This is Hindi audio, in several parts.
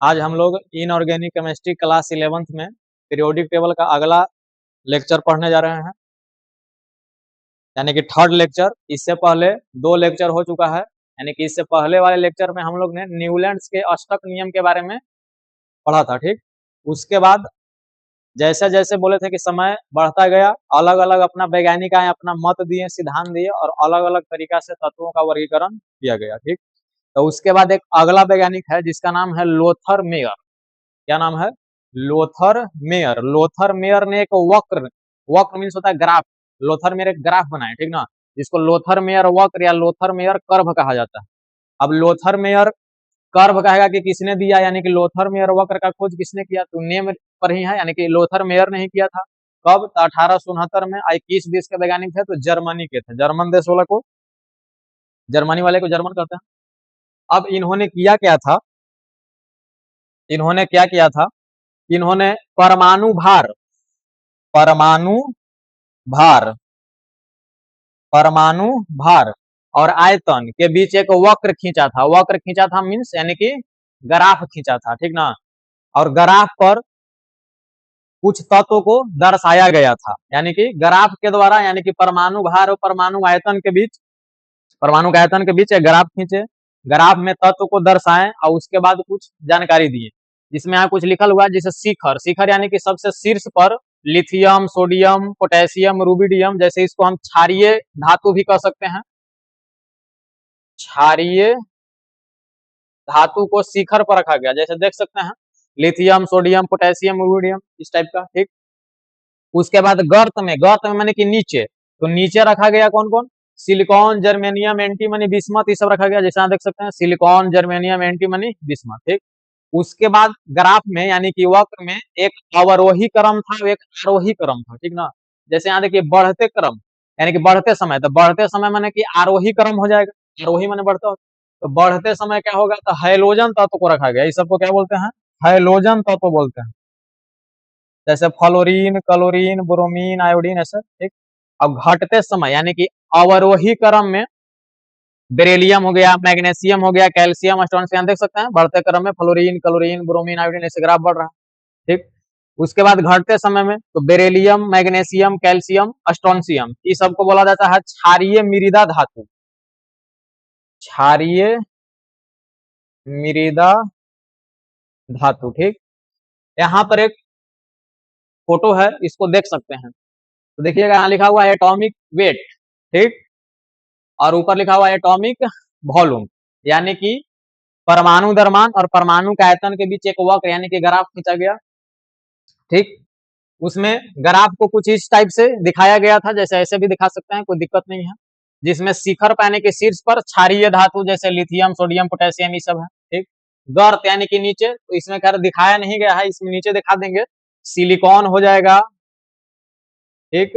आज हम लोग इनऑर्गेनिक केमिस्ट्री क्लास 11th में पीरियोडिक टेबल का अगला लेक्चर पढ़ने जा रहे हैं, यानी कि थर्ड लेक्चर। इससे पहले 2 लेक्चर हो चुका है, यानी कि इससे पहले वाले लेक्चर में हम लोग ने न्यूलैंड्स के अष्टक नियम के बारे में पढ़ा था। ठीक, उसके बाद जैसे जैसे बोले थे कि समय बढ़ता गया, अलग अलग अपना वैज्ञानिक आए, अपना मत दिए, सिद्धांत दिए और अलग अलग तरीका से तत्वों का वर्गीकरण किया गया। ठीक, तो उसके बाद एक अगला वैज्ञानिक है जिसका नाम है लोथर मेयर। क्या नाम है? Lothar Meyer. लोथर मेयर ने एक वक्र, वक्र मीन्स होता है ग्राफ, लोथर मेयर एक ग्राफ बनाए, ठीक ना, जिसको लोथर मेयर वक्र या लोथर मेयर कर्व कहा जाता है। अब लोथर मेयर कर्व कहेगा कि किसने दिया, यानी कि लोथर मेयर वक्र का खोज किसने किया, तो नेम पर ही है, यानी कि लोथर मेयर ने ही किया था। कब? तो 1869 में। 21 देश के वैज्ञानिक थे, तो जर्मनी के थे, जर्मन देश वाला को, जर्मनी वाले को जर्मन कहते हैं। अब इन्होंने किया क्या था, इन्होंने क्या किया था, इन्होंने परमाणु भार, परमाणु भार, परमाणु भार और आयतन के बीच एक वक्र खींचा था। वक्र खींचा था मीन्स यानी कि ग्राफ खींचा था, ठीक ना, और ग्राफ पर कुछ तत्वों को दर्शाया गया था, यानी कि ग्राफ के द्वारा, यानी कि परमाणु भार और परमाणु आयतन के बीच, परमाणु आयतन के बीच एक ग्राफ खींचे, ग्राफ में तत्व को दर्शाएं और उसके बाद कुछ जानकारी दिए, जिसमें यहाँ कुछ लिखल हुआ है जैसे शिखर, शिखर यानी कि सबसे शीर्ष पर लिथियम, सोडियम, पोटेशियम, रुबिडियम, जैसे इसको हम क्षारीय धातु भी कह सकते हैं, क्षारीय धातु को शिखर पर रखा गया, जैसे देख सकते हैं लिथियम, सोडियम, पोटेशियम, रुबिडियम, इस टाइप का। ठीक, उसके बाद गर्त में, गर्त में माने कि नीचे, तो नीचे रखा गया कौन कौन, सिलिकॉन, जर्मेनियम, एंटीमनी, बिस्मथ, ये सब रखा गया, जैसे आप देख सकते हैं सिलिकॉन, जर्मेनियम, एंटीमनी, बिस्मथ। ठीक, उसके बाद ग्राफ में यानी कि वक्र में एक अवरोही क्रम था, एक आरोही क्रम था, ठीक ना, जैसे यहाँ देखिए बढ़ते क्रम यानी कि बढ़ते समय, तो बढ़ते समय माने कि आरोही क्रम हो जाएगा, आरोही माने बढ़ता हो, तो बढ़ते समय क्या होगा, तो हाइलोजन तत्व को रखा गया, इस सबको क्या बोलते हैं, हाइलोजन तत्व बोलते हैं, जैसे फ्लोरीन, क्लोरीन, ब्रोमीन, आयोडीन, ऐसे। ठीक, अब घटते समय यानी कि अवरोही क्रम में बेरिलियम हो गया, मैग्नीशियम हो गया, कैल्शियम, स्ट्रोंशियम, देख सकते हैं बढ़ते क्रम में फ्लोरीन, क्लोरीन, ब्रोमीन, आयोडीन, ऐसे ग्राफ बढ़ रहा है। ठीक, उसके बाद घटते समय में तो बेरिलियम, मैग्नीशियम, कैल्शियम, स्ट्रोंशियम, ये सबको बोला जाता है क्षारीय मृदा धातु, क्षारीय मृदा धातु। ठीक, यहाँ पर एक फोटो है, इसको देख सकते हैं, तो देखिएगा यहाँ लिखा हुआ है एटॉमिक वेट, ठीक, और ऊपर लिखा हुआ है एटॉमिक वॉल्यूम, यानी कि परमाणु द्रव्यमान और परमाणु के आयतन के बीच एक वक्र यानी कि ग्राफ खींचा गया। ठीक, उसमें ग्राफ को कुछ इस टाइप से दिखाया गया था, जैसे ऐसे भी दिखा सकते हैं, कोई दिक्कत नहीं है, जिसमें शिखर पाने के शीर्ष पर क्षारीय धातु जैसे लिथियम, सोडियम, पोटेशियम, ये सब है। ठीक, गर्त यानी कि नीचे, तो इसमें खैर दिखाया नहीं गया है, इसमें नीचे दिखा देंगे, सिलिकॉन हो जाएगा, ठीक,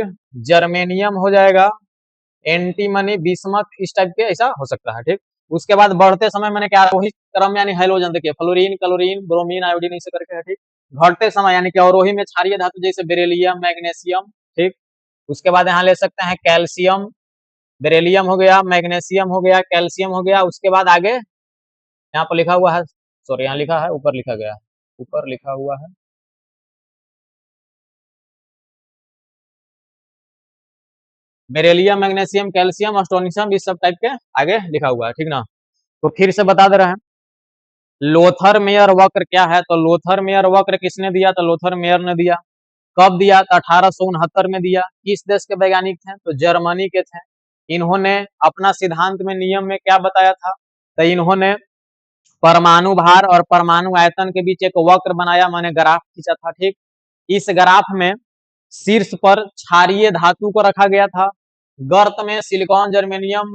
जर्मेनियम हो जाएगा, एंटीमनी, बिस्मथ, इस टाइप के ऐसा हो सकता है। ठीक, उसके बाद बढ़ते समय मैंने क्या, वही क्रम यानी हाइलोजन, देखिए फ्लोरीन, क्लोरीन, ब्रोमीन, आयोडीन, इसे करके है। ठीक, घटते समय यानी कि अवरोही में क्षारीय धातु जैसे बेरिलियम, मैग्नीशियम। ठीक, उसके बाद यहाँ ले सकते हैं कैल्शियम, बेरिलियम हो गया, मैग्नीशियम हो गया, कैल्शियम हो गया, उसके बाद आगे यहाँ पर लिखा हुआ है, सॉरी यहाँ लिखा है, ऊपर लिखा गया है, ऊपर लिखा हुआ है बेरिलियम, मैग्नीशियम, कैल्शियम, स्ट्रोंशियम, इस सब टाइप के आगे लिखा हुआ है। ठीक ना, तो फिर से बता दे रहे हैं लोथर मेयर वक्र क्या है, तो लोथर मेयर वक्र किसने दिया, तो लोथर मेयर ने दिया। कब दिया, तो 1869 में दिया। किस देश के वैज्ञानिक थे, तो जर्मनी के थे। इन्होंने अपना सिद्धांत में, नियम में क्या बताया था, तो इन्होंने परमाणु भार और परमाणु आयतन के बीच एक वक्र बनाया, मैंने ग्राफ खींचा था। ठीक, इस ग्राफ में शीर्ष पर क्षारीय धातु को रखा गया था, गर्त में सिलिकॉन, जर्मेनियम,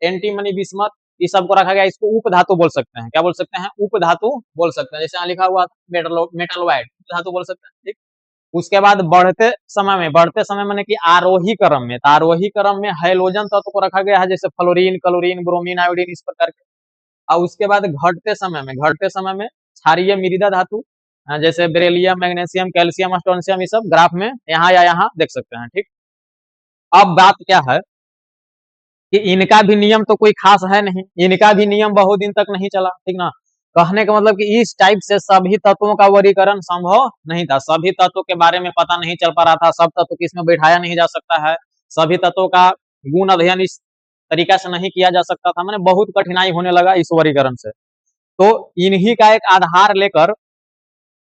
एंटीमनी, बिस्मथ, इस सबको रखा गया। इसको उप धातु बोल सकते हैं, क्या बोल सकते हैं, उप धातु बोल सकते हैं, जैसे यहाँ लिखा हुआ मेटलवाइड धातु बोल सकते हैं। ठीक, उसके बाद बढ़ते समय में, बढ़ते समय मैंने कि आरोही क्रम में, तो आरोही क्रम में हाइलोजन तत्व को रखा गया है, जैसे फ्लोरीन, क्लोरीन, ब्रोमीन, आयोडीन, इस प्रकार के। और उसके बाद घटते समय में, घटते समय में क्षारीय मृदा धातु जैसे बेरिलियम, मैग्नीशियम, कैल्शियम, स्ट्रोंशियम, ये सब ग्राफ में यहाँ या यहाँ देख सकते हैं। ठीक, अब बात क्या है कि इनका भी नियम तो कोई खास है नहीं, इनका भी नियम बहुत दिन तक नहीं चला, ठीक ना, कहने का मतलब कि इस टाइप से सभी तत्वों का वर्गीकरण संभव नहीं था, सभी तत्वों के बारे में पता नहीं चल पा रहा था, सब तत्व को इसमें बैठाया नहीं जा सकता है, सभी तत्वों का गुण अध्ययन इस तरीका से नहीं किया जा सकता था, मैंने बहुत कठिनाई होने लगा इस वर्गीकरण से। तो इन्हीं का एक आधार लेकर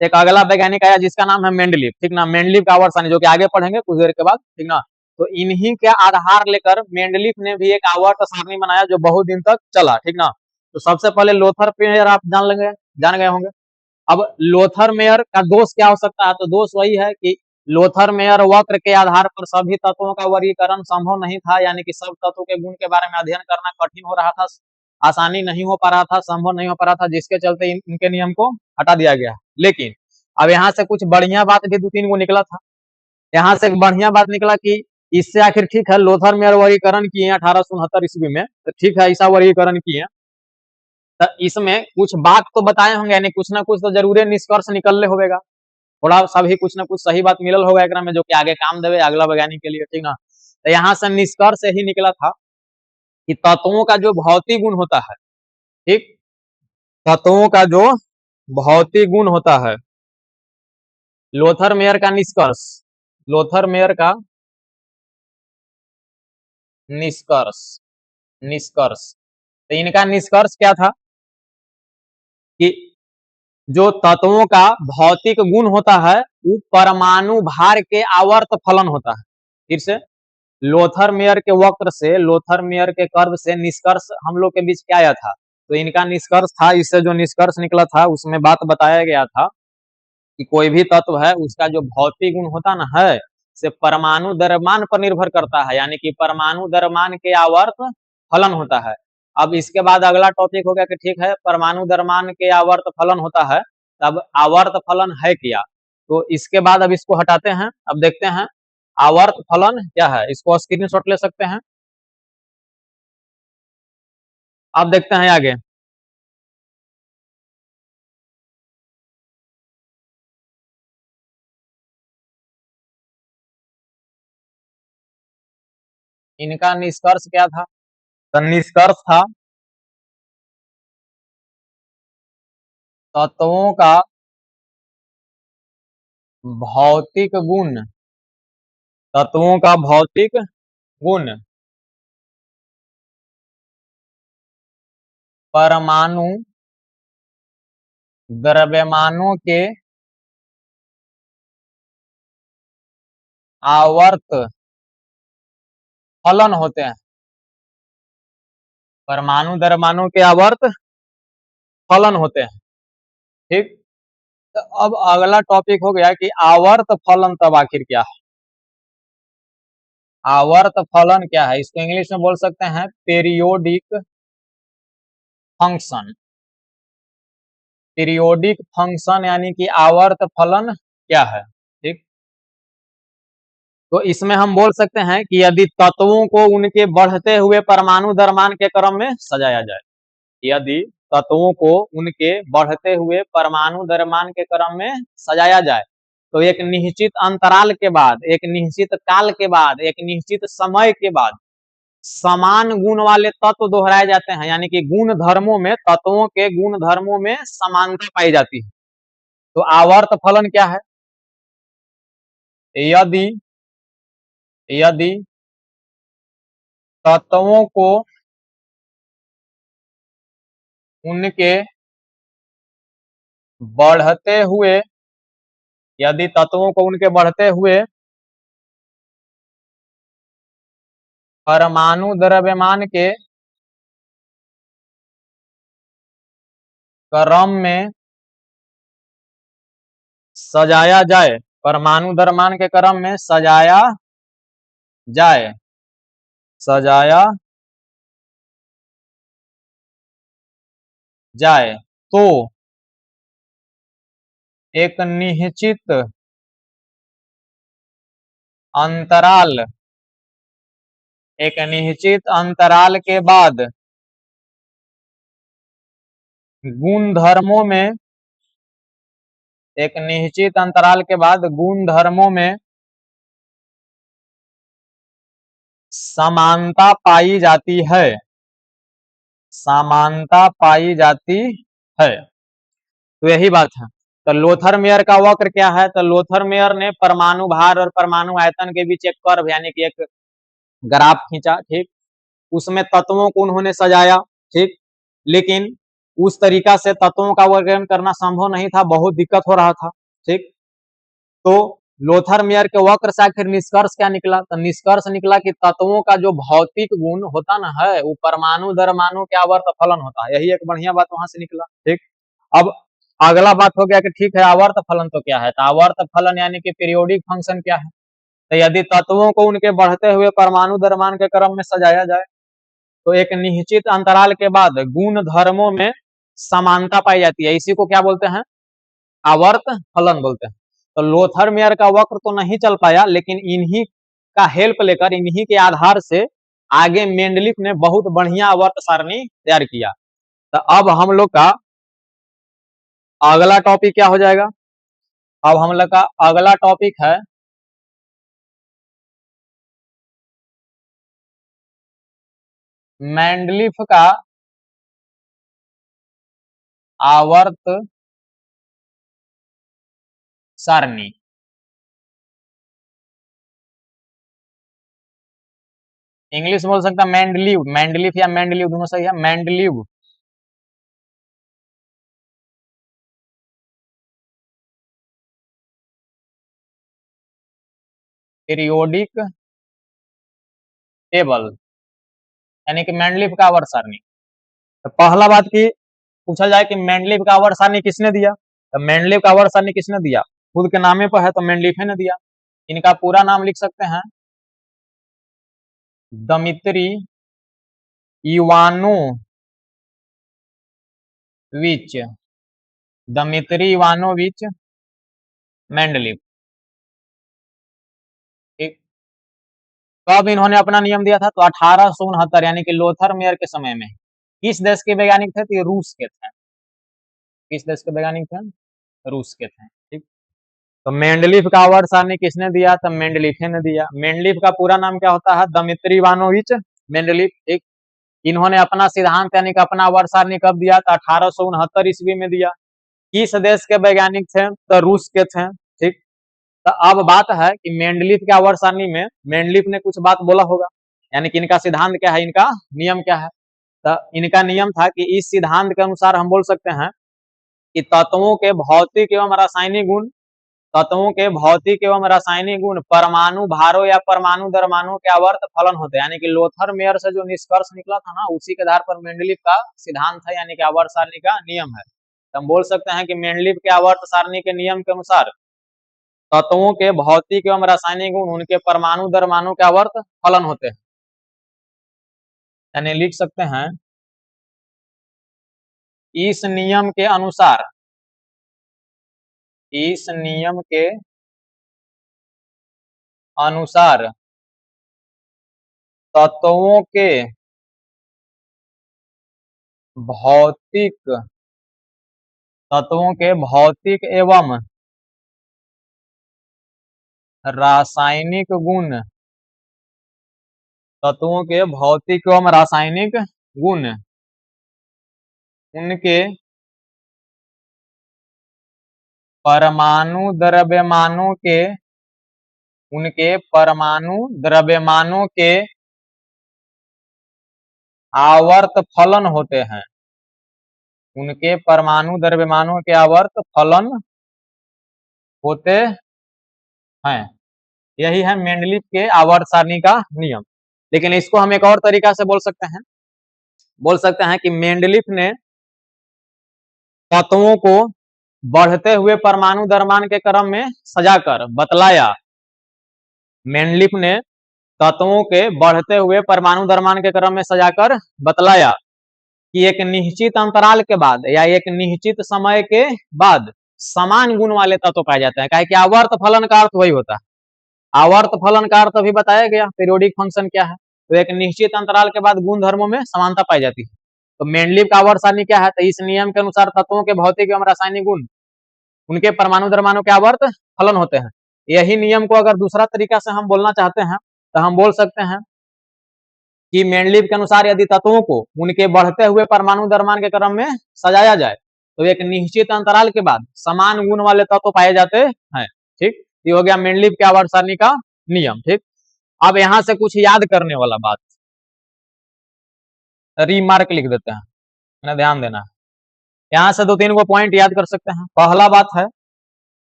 एक अगला वैज्ञानिक आया जिसका नाम है मेंडलीव, ठीक ना, मेंडलीव का आवर्त जो कि आगे पढ़ेंगे कुछ देर के बाद, ठीक ना। तो इन्हीं के आधार लेकर मेंडलीव ने भी एक आवर्त सारणी बनाया जो बहुत दिन तक चला, ठीक ना। तो सबसे पहले लोथर पेयर आप जान गए होंगे। अब लोथर मेयर का दोष क्या हो सकता है, तो दोष वही है कि लोथर मेयर वक्र के आधार पर सभी तत्वों का वर्गीकरण संभव नहीं था, यानी कि सब तत्वों के गुण के बारे में अध्ययन करना कठिन हो रहा था, आसानी नहीं हो पा रहा था, संभव नहीं हो पा रहा था, जिसके चलते इनके नियम को हटा दिया गया। लेकिन अब यहाँ से कुछ बढ़िया बात भी 2-3 को निकला था। यहाँ से एक बढ़िया बात निकला कि इससे आखिर ठीक है लोथर मेयर वर्गीकरण किए 1869 ईस्वी में, तो ठीक है ऐसा वर्गीकरण किए, तो इसमें कुछ बात तो बताए होंगे, यानी कुछ ना कुछ तो जरूर निष्कर्ष निकलने होगा, थोड़ा सा भी कुछ ना कुछ सही बात मिलल होगा एकरा में जो कि आगे काम देवे अगला वैज्ञानिक के लिए, ठीक ना। तो यहाँ से निष्कर्ष ही निकला था कि तत्वों का जो भौतिक गुण होता है, ठीक, तत्वों का जो भौतिक गुण होता है, लोथर मेयर का निष्कर्ष, लोथर मेयर का निष्कर्ष, निष्कर्ष, तो इनका निष्कर्ष क्या था कि जो तत्वों का भौतिक गुण होता है वो परमाणु भार के आवर्त फलन होता है। फिर से लोथर मेयर के वक्र से, लोथर मेयर के कर्व से निष्कर्ष हम लोग के बीच क्या आया था, तो इनका निष्कर्ष था, इससे जो निष्कर्ष निकला था उसमें बात बताया गया था कि कोई भी तत्व है उसका जो भौतिक गुण होता ना है से परमाणु द्रव्यमान पर निर्भर करता है, यानी कि परमाणु द्रव्यमान के आवर्त फलन होता है। अब इसके बाद अगला टॉपिक हो गया कि ठीक है परमाणु द्रव्यमान के आवर्त फलन होता है, तब आवर्त फलन है क्या, तो इसके बाद अब इसको हटाते हैं, अब देखते हैं आवर्त फलन क्या है, इसको स्क्रीनशॉट ले सकते हैं। अब देखते हैं आगे, इनका निष्कर्ष क्या था, तो निष्कर्ष था तत्वों का भौतिक गुण, तत्वों का भौतिक गुण परमाणु द्रव्यमानों के आवर्त फलन होते हैं, परमाणु द्रव्यमानों के आवर्त फलन होते हैं, ठीक। तो अब अगला टॉपिक हो गया कि आवर्त फलन तब आखिर क्या है, आवर्त फलन क्या है, इसको इंग्लिश में बोल सकते हैं पीरियोडिक फंक्शन, पीरियोडिक फंक्शन यानी कि आवर्त फलन क्या है, ठीक। तो इसमें हम बोल सकते हैं कि यदि तत्वों को उनके बढ़ते हुए परमाणु द्रव्यमान के क्रम में सजाया जाए, यदि तत्वों को उनके बढ़ते हुए परमाणु द्रव्यमान के क्रम में सजाया जाए तो एक निश्चित अंतराल के बाद, एक निश्चित काल के बाद, एक निश्चित समय के बाद समान गुण वाले तत्व दोहराए जाते हैं, यानी कि गुण धर्मों में, तत्वों के गुण धर्मों में समानता पाई जाती है। तो आवर्त फलन क्या है, यदि यदि तत्वों को उनके बढ़ते हुए, यदि तत्वों को उनके बढ़ते हुए परमाणु द्रव्यमान के क्रम में सजाया जाए, परमाणु द्रव्यमान के क्रम में सजाया जाए, सजाया जाए तो एक निश्चित अंतराल, एक निश्चित अंतराल के बाद गुण धर्मों में, एक निश्चित अंतराल के बाद गुण धर्मों में समानता पाई जाती है, समानता पाई जाती है। तो यही बात है। तो लोथर मेयर का वक्र क्या है? तो लोथर मेयर ने परमाणु भार और परमाणु आयतन के बीच एक कर्व यानी कि एक ग्राफ खींचा, ठीक। उसमें तत्वों को उन्होंने सजाया, ठीक। लेकिन उस तरीका से तत्वों का वर्गीकरण करना संभव नहीं था, बहुत दिक्कत हो रहा था, ठीक। तो लोथर मेयर के वक्र से आखिर निष्कर्ष क्या निकला? तो निष्कर्ष निकला कि तत्वों का जो भौतिक गुण होता ना है वो परमाणु दरमाणु के आवर्त फलन होता है। यही एक बढ़िया बात वहां से निकला, ठीक। अब अगला बात हो गया कि ठीक है आवर्त फलन तो क्या है? तो आवर्त फलन यानी कि पीरियोडिक फंक्शन क्या है? तो यदि तत्वों को उनके बढ़ते हुए परमाणु द्रव्यमान के क्रम में सजाया जाए तो एक निश्चित अंतराल के बाद गुण धर्मों में समानता पाई जाती है, इसी को क्या बोलते हैं? आवर्त फलन बोलते हैं। तो लोथर मेयर का वक्र तो नहीं चल पाया, लेकिन इन्हीं का हेल्प लेकर, इन्हीं के आधार से आगे मेंडलिफ ने बहुत बढ़िया आवर्त सारणी तैयार किया। तो अब हम लोग का अगला टॉपिक क्या हो जाएगा? अब हम लोग का अगला टॉपिक है मेंडलिफ का आवर्त सारणी। इंग्लिश बोल सकता मेंडलीव, मेंडलीफ या मेंडलीव दोनों सही है, मेंडलीव। पीरियोडिक टेबल यानी कि मेंडलीफ का आवर्त सारणी। तो पहला बात की पूछा जाए कि मेंडलीफ का आवर्त सारणी किसने दिया? तो मेंडलीफ का आवर्त सारणी किसने दिया? खुद के नामे पर है तो मेंडलीफ ने दिया। इनका पूरा नाम लिख सकते हैं, Dmitri Ivanovich, Dmitri Ivanovich Mendeleev, ठीक। कब इन्होंने अपना नियम दिया था? तो 1869 यानी कि लोथर मेयर के समय में। किस देश के वैज्ञानिक थे? तो ये रूस के थे। किस देश के वैज्ञानिक थे? रूस के थे, ठीक। तो मेंडलीफ का आवर्त सारणी किसने दिया? तो मेंडलीफ ने दिया। मेंडलीफ का पूरा नाम क्या होता है? दमित्री इवानोविच मेंडलीफ, ठीक। इन्होंने अपना सिद्धांत यानी कि अपना आवर्त सारणी कब दिया? तो 1869 ईस्वी में दिया। किस देश के वैज्ञानिक थे? तो रूस के थे, ठीक। तो अब बात है कि मेंडलीफ के आवर्त सारणी में मेंडलीफ ने कुछ बात बोला होगा, यानी कि इनका सिद्धांत क्या है, इनका नियम क्या है? तो इनका नियम था कि इस सिद्धांत के अनुसार हम बोल सकते हैं कि तत्वों के भौतिक एवं रासायनिक गुण, तत्वों के भौतिक एवं रासायनिक गुण परमाणु भारों या परमाणु द्रव्यमानों के आवर्त फलन होते हैं। यानी कि लोथर मेयर से जो निष्कर्ष निकला था ना, उसी के आधार पर मेंडलीफ का सिद्धांत है, यानी कि आवर्त सारणी का नियम है। तो हम बोल सकते हैं कि मेंडलीफ के आवर्त सारणी के नियम के अनुसार तत्वों के भौतिक एवं रासायनिक गुण उनके परमाणु द्रव्यमानों के आवर्त फलन होते हैं। यानी लिख सकते हैं इस नियम के अनुसार, इस नियम के अनुसार तत्वों के भौतिक, तत्वों के भौतिक एवं रासायनिक गुण, तत्वों के भौतिक एवं रासायनिक गुण उनके परमाणु द्रव्यमानों के, उनके परमाणु द्रव्यमानों के आवर्त फलन होते हैं, उनके परमाणु द्रव्यमानों के आवर्त फलन होते हैं। यही है मेंडलीफ के आवर्त सारणी का नियम। लेकिन इसको हम एक और तरीका से बोल सकते हैं, बोल सकते हैं कि मेंडलीफ ने तत्वों को बढ़ते हुए परमाणु द्रव्यमान के क्रम में सजाकर बतलाया। मेंडलीफ ने तत्वों के बढ़ते हुए परमाणु द्रव्यमान के क्रम में सजाकर बतलाया कि एक निश्चित अंतराल के बाद या एक निश्चित समय के बाद समान गुण वाले तत्व पाए जाते हैं। काहे कि आवर्त फलन का अर्थ वही होता है, आवर्त फलन का अर्थ अभी बताया गया, पीरियोडिक फंक्शन क्या है। तो एक निश्चित अंतराल के बाद गुण धर्मों में समानता पाई जाती है। तो मेंडलीफ का आवर्त सारणी क्या है? तो इस नियम के अनुसार तत्वों के भौतिक एवं रासायनिक गुण उनके परमाणु द्रव्यमानों के आवर्त फलन होते हैं। यही नियम को अगर दूसरा तरीका से हम बोलना चाहते हैं तो हम बोल सकते हैं कि मेंडलीफ के अनुसार यदि तत्वों को उनके बढ़ते हुए परमाणु द्रव्यमान के क्रम में सजाया जाए तो एक निश्चित अंतराल के बाद समान गुण वाले तत्व पाए जाते हैं। ठीक, ये हो गया मेंडलीव के आवर्त सारणी का नियम। ठीक, अब यहां से कुछ याद करने वाला बात रीमार्क लिख देते हैं, ध्यान देना है। यहां से 2-3 को पॉइंट याद कर सकते हैं। पहला बात है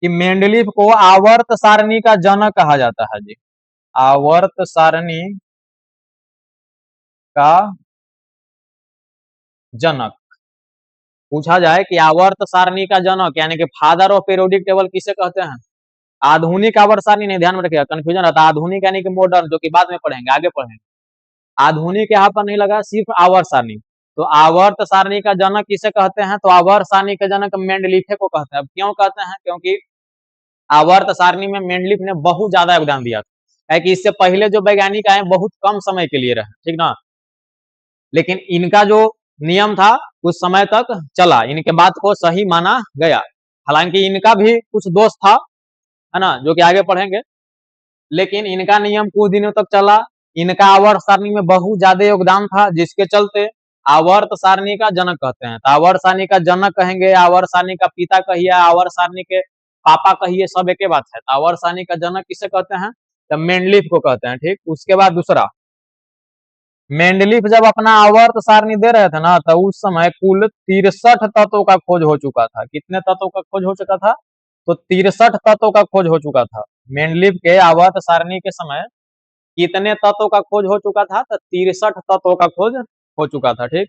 कि मेंडलीव को आवर्त सारणी का जनक कहा जाता है जी। आवर्त सारणी का जनक पूछा जाए कि आवर्त सारणी का जनक यानी कि फादर ऑफ पीरियोडिक टेबल किसे कहते हैं? आधुनिक आवर्त सारणी नहीं, ध्यान में रखिएगा, कंफ्यूजन रहता है। आधुनिक यानी कि मॉडर्न, जो कि बाद में पढ़ेंगे, आगे पढ़ेंगे। आधुनिक यहाँ पर नहीं लगा, सिर्फ आवर्त सारणी। तो आवर्त सारणी का जनक किसे कहते हैं? तो आवर्त सारणी का जनक मेंडलीफ को कहते हैं। अब क्यों कहते हैं? क्योंकि आवर्त सारणी में मेंडलीफ ने बहुत ज्यादा योगदान दिया था, कि इससे पहले जो वैज्ञानिक आए बहुत कम समय के लिए रहे, ठीक ना, लेकिन इनका जो नियम था कुछ समय तक चला, इनके बात को सही माना गया। हालांकि इनका भी कुछ दोष था, है ना, जो कि आगे पढ़ेंगे, लेकिन इनका नियम कुछ दिनों तक चला। इनका आवर्त सारणी में बहुत ज्यादा योगदान था, जिसके चलते आवर्त सारणी का जनक कहते हैं। तो आवर्त सारणी का जनक कहेंगे, आवर्त सारणी का पिता कहिए, आवर्त सारणी के पापा कहिए, सब एक बात है। तो आवर्त सारणी का जनक किसे कहते हैं? तो मेंडलीफ को कहते हैं। ठीक, उसके बाद दूसरा, मेंडलीफ जब अपना आवर्त सारणी दे रहे थे ना, तो उस समय कुल 63 तत्वों का खोज हो चुका था। कितने तत्वों का खोज हो चुका था? तो 63 तत्वों का खोज हो चुका था। मेंडलीफ के आवर्त सारणी के समय कितने तत्वों का खोज हो चुका था? तो 63 तत्वों का खोज हो चुका था। ठीक,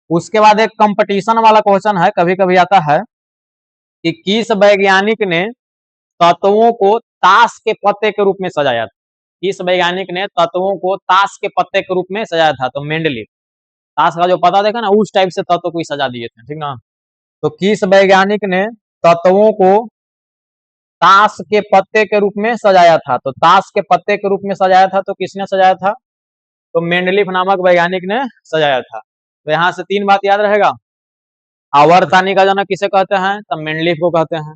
उसके बाद एक कंपटीशन वाला क्वेश्चन है, कभी कभी आता है कि किस वैज्ञानिक ने तत्वों को ताश के पत्ते के रूप में सजाया था? किस वैज्ञानिक ने तत्वों को ताश के पत्ते के रूप में सजाया था? तो मेंडलीफ। ताश का जो पता देखा ना, उस टाइप से तत्व को सजा दिए थे, ठीक ना। तो किस वैज्ञानिक ने तत्वों को ताश के पत्ते के रूप में सजाया था? तो ताश के पत्ते के रूप में सजाया था, तो किसने सजाया था? तो मेंडलीफ नामक वैज्ञानिक ने सजाया था। तो यहाँ से 3 बात याद रहेगा। आवर्त सारणी का जनक किसे कहते हैं? तो मेंडलीफ को कहते हैं।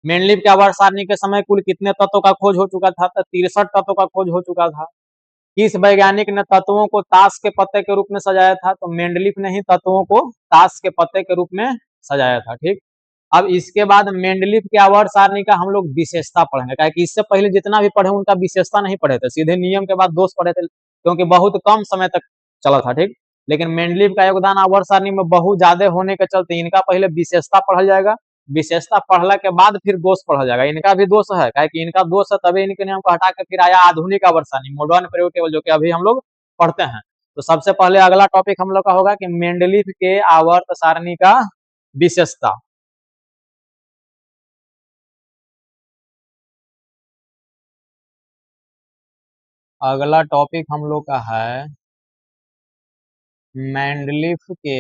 मेंडलीफ के आवर्त सारणी के समय कुल कितने तत्वों का खोज हो चुका था? तो 63 तत्वों का खोज हो चुका था। किस वैज्ञानिक ने तत्वों को ताश के पत्ते के रूप में सजाया था? तो मेंडलीफ ने ही तत्वों को ताश के पत्ते के रूप में सजाया था। ठीक, अब इसके बाद मेंडलीफ के आवर्त सारणी का हम लोग विशेषता पढ़ेंगे, क्योंकि इससे पहले जितना भी पढ़े उनका विशेषता नहीं पढ़े थे, सीधे नियम के बाद दोष पढ़े थे, क्योंकि बहुत कम समय तक चला था। ठीक, लेकिन मेंडलीफ का योगदान आवर्त सारणी में बहुत ज्यादा होने के चलते इनका पहले विशेषता पढ़ा जाएगा। विशेषता पढ़ला के बाद फिर दोष पढ़ा जाएगा। इनका भी दोष है, कि इनका दोष है, तभी इनके नियम को हटा के फिर आया आधुनिक आवर्त सारणी, मॉडर्न पीरियोडिक टेबल, जो कि अभी हम लोग पढ़ते हैं। तो सबसे पहले अगला टॉपिक हम लोग का होगा कि मेंडलीफ के आवर्त सारणी का विशेषता। अगला टॉपिक हम लोग का है मेंडलीफ के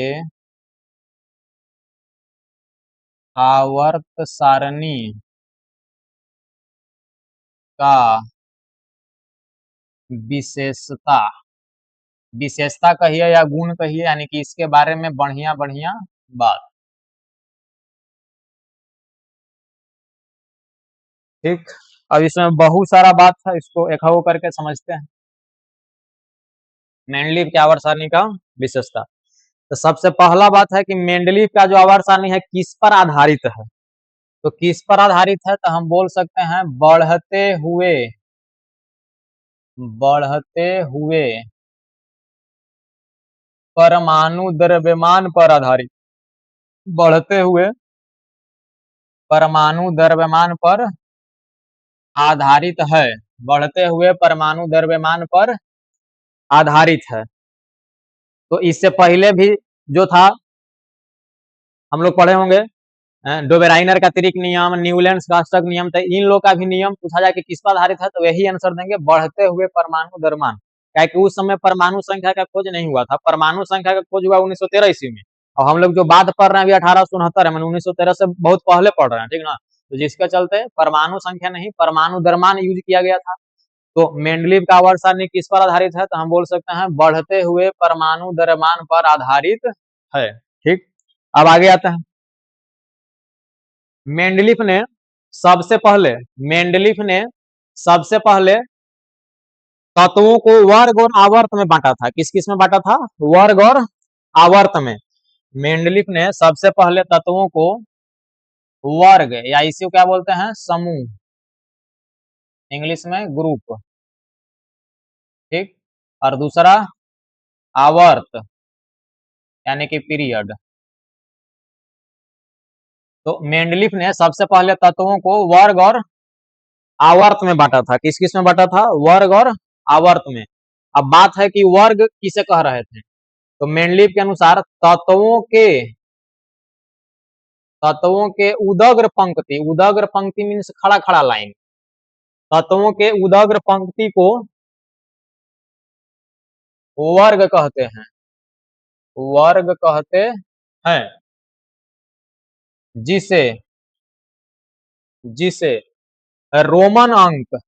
आवर्त सारणी का विशेषता। विशेषता कहिए या गुण कहिए, यानी कि इसके बारे में बढ़िया बढ़िया बात। ठीक, अब इसमें बहुत सारा बात है, इसको एक हो करके समझते हैं। मेंडलीफ के आवर्त सारणी का विशेषता। तो सबसे पहला बात है कि मेंडलीफ का जो आवर्त सारणी है किस पर आधारित है? तो किस पर आधारित है? तो हम बोल सकते हैं बढ़ते हुए परमाणु द्रव्यमान पर आधारित। बढ़ते हुए परमाणु द्रव्यमान पर आधारित है। बढ़ते हुए परमाणु द्रव्यमान पर आधारित है। तो इससे पहले भी जो था हम लोग पढ़े होंगे, डोबेराइनर का त्रिक नियम, न्यूलैंड्स का अष्टक नियम, तो इन लोग का भी नियम पूछा जाए कि किस पर आधारित है, तो यही आंसर देंगे, बढ़ते हुए परमाणु द्रव्यमान। क्या कि उस समय परमाणु संख्या का खोज नहीं हुआ था। परमाणु संख्या का खोज हुआ 1913 ईस्वी में, और हम लोग जो बात पढ़ रहे हैं अभी 1869 है, मैंने 1913 से बहुत पहले पढ़ रहे हैं, ठीक ना। तो जिसके चलते परमाणु संख्या नहीं, परमाणु द्रव्यमान यूज किया गया था। तो मेंडलीफ का आवर्त सारणी किस पर आधारित है? तो हम बोल सकते हैं बढ़ते हुए परमाणु द्रव्यमान पर आधारित है। ठीक, अब आगे आते हैं। मेंडलीफ ने सबसे पहले तत्वों को वर्ग और आवर्त में बांटा था। किस किस में बांटा था? वर्ग और आवर्त में। मेंडलीफ ने सबसे पहले तत्वों को वर्ग या इसी को क्या बोलते हैं, समूह, इंग्लिश में ग्रुप, ठीक। और दूसरा आवर्त यानी कि पीरियड। तो मेंडलीफ ने सबसे पहले तत्वों को वर्ग और आवर्त में बांटा था। किस किस में बांटा था, वर्ग और आवर्त में। अब बात है कि वर्ग किसे कह रहे थे, तो मेंडलीफ के अनुसार तत्वों के उदग्र पंक्ति मीन्स खड़ा खड़ा लाइन, तत्वों के उदग्र पंक्ति को वर्ग कहते हैं, वर्ग कहते हैं, जिसे जिसे रोमन अंक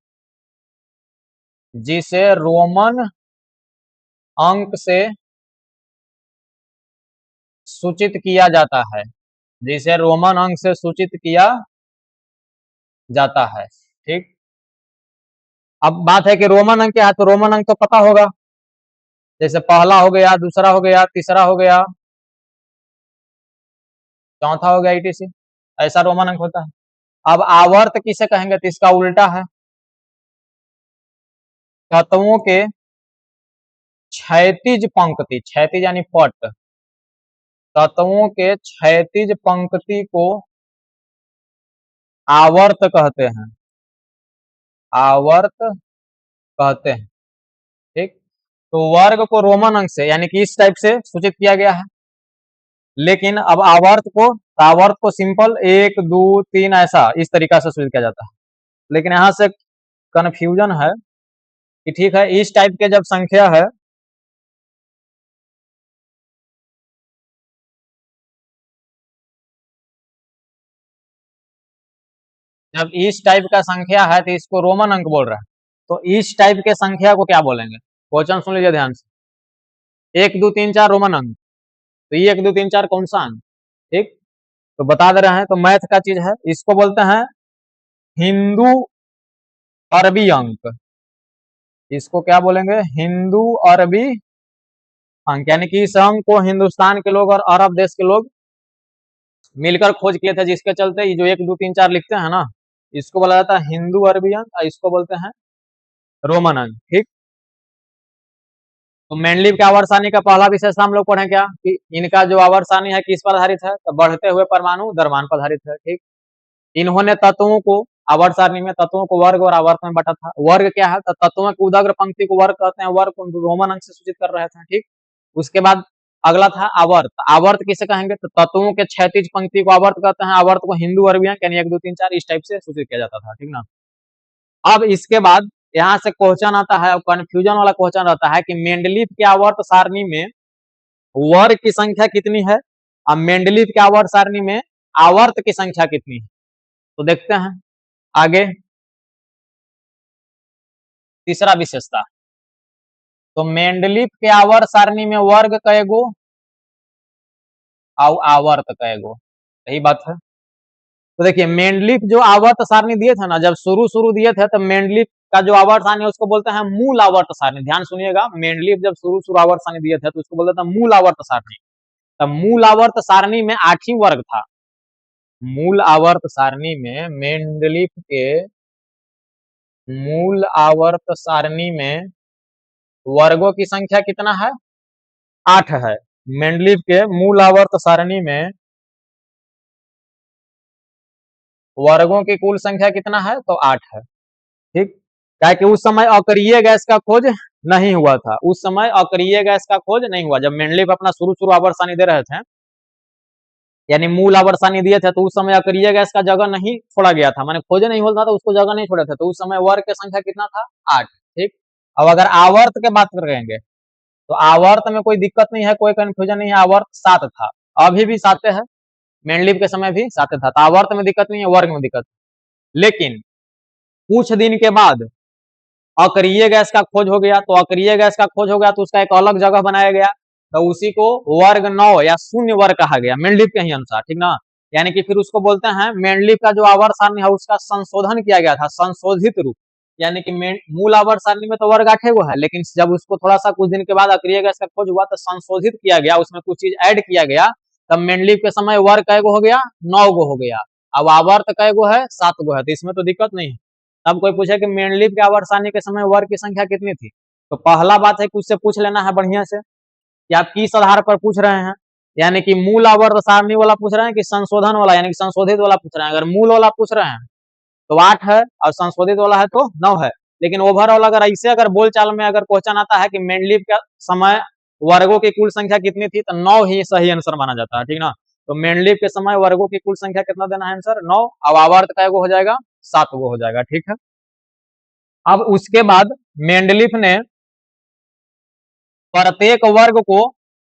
से सूचित किया जाता है, जिसे रोमन अंक से सूचित किया जाता है, ठीक। अब बात है कि रोमन अंक क्या है, तो रोमन अंक तो पता होगा, जैसे पहला हो गया, दूसरा हो गया, तीसरा हो गया, चौथा हो गया, etc। ऐसा रोमन अंक होता है। अब आवर्त किसे कहेंगे, तो इसका उल्टा है, तत्वों के क्षैतिज पंक्ति, क्षैतिज यानी पट, तत्वों के क्षैतिज पंक्ति को आवर्त कहते हैं, आवर्त कहते हैं, ठीक। तो वर्ग को रोमन अंक से यानी कि इस टाइप से सूचित किया गया है, लेकिन अब आवर्त को सिंपल 1 2 3 ऐसा इस तरीका से सूचित किया जाता है। लेकिन यहां से कंफ्यूजन है कि ठीक है, इस टाइप के जब संख्या है, जब इस टाइप का संख्या है तो इसको रोमन अंक बोल रहा है, तो इस टाइप के संख्या को क्या बोलेंगे, क्वेश्चन सुन लीजिए ध्यान से। 1 2 3 4 रोमन अंक, तो ये 1 2 3 4 कौन सा अंक, ठीक। तो बता दे रहे हैं, तो मैथ का चीज है, इसको बोलते हैं हिंदू अरबी अंक, इसको क्या बोलेंगे, हिंदू अरबी अंक, यानी कि इस अंक को हिंदुस्तान के लोग और अरब देश के लोग मिलकर खोज किए थे, जिसके चलते ये जो 1 2 3 4 लिखते हैं ना, इसको बोला जाता है हिंदू अरबी अंक, और इसको बोलते हैं रोमन अंक, ठीक। तो मेंडलीव के आवर्त सारणी का पहला विशेषता हम लोग पढ़े क्या, कि इनका जो आवर्त सारणी है किस पर आधारित है, तो बढ़ते हुए परमाणु द्रव्यमान पर आधारित है, ठीक। इन्होंने तत्वों को आवर्त सारणी में तत्वों को वर्ग और आवर्त में बांटा था। वर्ग क्या है, तो तत्वों की उदग्र पंक्ति को वर्ग कहते हैं, वर्ग को रोमन अंक से सूचित कर रहे थे, ठीक। उसके बाद अगला था आवर्त, आवर्त किसे कहेंगे, तो तत्वों के क्षैतिज पंक्ति को आवर्त कहते हैं, आवर्त को हिंदू अरबी अंक यानी 1 2 3 4 इस टाइप से सूचित किया जाता था, ठीक ना। अब इसके बाद यहाँ से क्वेश्चन आता है, कंफ्यूजन वाला क्वेश्चन रहता है कि मेंडलीव के आवर्त सारणी में वर्ग की संख्या कितनी है, अब मेंडलीव के आवर्त सारणी में आवर्त की संख्या कितनी है, तो देखते हैं आगे। तीसरा विशेषता, तो मेंडलीव के आवर्त सारणी में वर्ग कएगो और आवर्त कएगो, यही बात है। तो देखिए मेंडलीव जो आवर्त सारणी दिए थे ना, जब शुरू दिए थे, तो मेंडलीव का जो आवर्त सारणी है उसको बोलते हैं मूल आवर्त सारणी। ध्यान सुनिएगा, मेंडलीव जब शुरू आवर्त सारणी दिए थे तो उसको बोलते थे मूल आवर्त सारणी। तब मूल आवर्त सारणी में 8 ही वर्ग था, मूल आवर्त सारणी में मेंडलीव के मूल आवर्त सारणी में वर्गों की संख्या कितना है, 8 है। मेंडलीव के मूल आवर्त सारणी में वर्गों की कुल संख्या कितना है, तो 8 है, ठीक। क्या कि उस समय अक्रिय गैस का खोज नहीं हुआ था, उस समय अक्रिय गैस का खोज नहीं हुआ, जब मेंडलीव अपना शुरू आवर्त सारणी दे रहे थे, यानी मूल आवर्त सारणी दिए थे, तो उस समय अक्रिय गैस का जगह नहीं छोड़ा गया था, माने खोज नहीं हुआ था तो उसको जगह नहीं छोड़े थे, तो उस समय वर्ग की संख्या कितना था, 8, ठीक। अब अगर आवर्त के बात करेंगे, तो आवर्त में कोई दिक्कत नहीं है, कोई कंफ्यूजन नहीं है, आवर्त 7 था, अभी भी 7 है, मेंडलीव के समय भी 7 था, तो आवर्त में दिक्कत नहीं है, वर्ग में दिक्कत। लेकिन कुछ दिन के बाद अक्रिय गैस का खोज हो गया, तो अक्रिय गैस का खोज हो गया तो उसका एक अलग जगह बनाया गया, तो उसी को वर्ग 9 या शून्य वर्ग कहा गया मेंडलीव के ही अनुसार, ठीक ना। यानी कि फिर उसको बोलते हैं मेंडलीव का जो आवर्त सारणी है उसका संशोधन किया गया था, संशोधित रूप, यानी कि मूल आवर्त सारणी में तो वर्ग 8 गो है, लेकिन जब उसको थोड़ा सा कुछ दिन के बाद अक्रिय गैस का खोज हुआ तो संशोधित किया गया, उसमें कुछ चीज ऐड किया गया, तब मेंडलीव के समय वर्ग कै गो हो गया, 9 गो हो गया। अब आवर्त कै गो है, 7 गो है, तो इसमें तो दिक्कत नहीं है। तब कोई पूछे कि मेंडलीव के आवर्त सारणी के समय वर्ग की संख्या कितनी थी, तो पहला बात है कि उससे पूछ लेना है बढ़िया से कि आप किस आधार पर पूछ रहे हैं, यानी कि मूल आवर्त सारणी वाला पूछ रहे हैं कि संशोधन वाला यानी कि संशोधित वाला पूछ रहे हैं। अगर मूल वाला पूछ रहे हैं तो 8 है और संशोधित वाला है तो 9 है। लेकिन ओवरऑल अगर ऐसे अगर बोलचाल में अगर क्वेश्चन आता है कि मेंडलीव का समय वर्गों की कुल संख्या कितनी थी, तो 9 ही सही आंसर माना जाता है, ठीक ना। तो मेंडलीव के समय वर्गों की कुल संख्या कितना देना है आंसर, 9। अब आवर्त का गो हो जाएगा, 7 गो हो जाएगा, ठीक है। अब उसके बाद मेंडलीव ने प्रत्येक वर्ग को